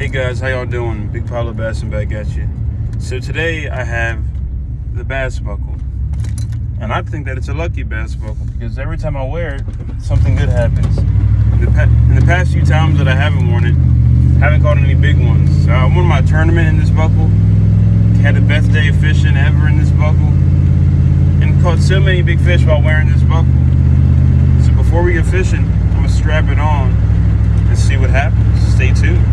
Hey guys, how y'all doing? Big Paulo Bassin back at you. So today I have the bass buckle. And I think that it's a lucky bass buckle because every time I wear it, something good happens. In the past few times that I haven't worn it, I haven't caught any big ones. So I won my tournament in this buckle, had the best day of fishing ever in this buckle, and caught so many big fish while wearing this buckle. So before we get fishing, I'm gonna strap it on and see what happens. Stay tuned.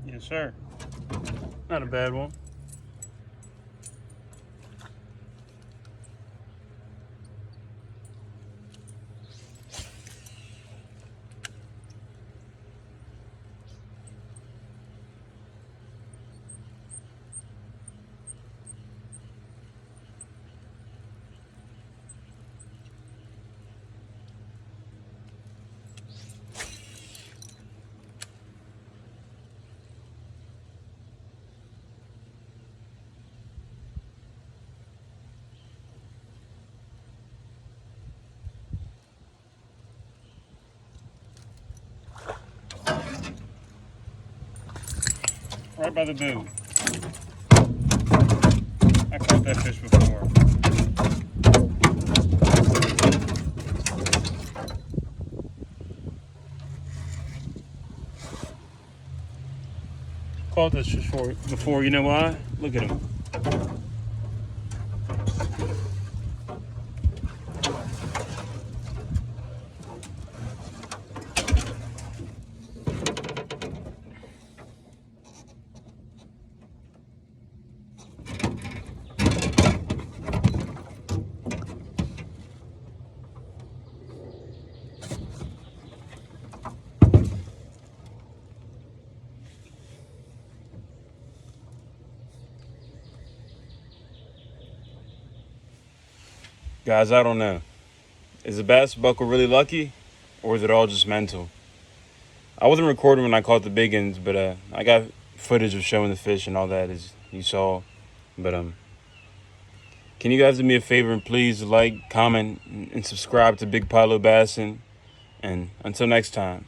Yes, sir. Not a bad one. Right by the boot. I caught that fish before. Caught this fish before. You know why? Look at him. Guys, I don't know. Is the bass buckle really lucky, or is it all just mental? I wasn't recording when I caught the big ones, but I got footage of showing the fish and all that, as you saw. But can you guys do me a favor and please like, comment, and subscribe to Big Paulo Bassin? And until next time.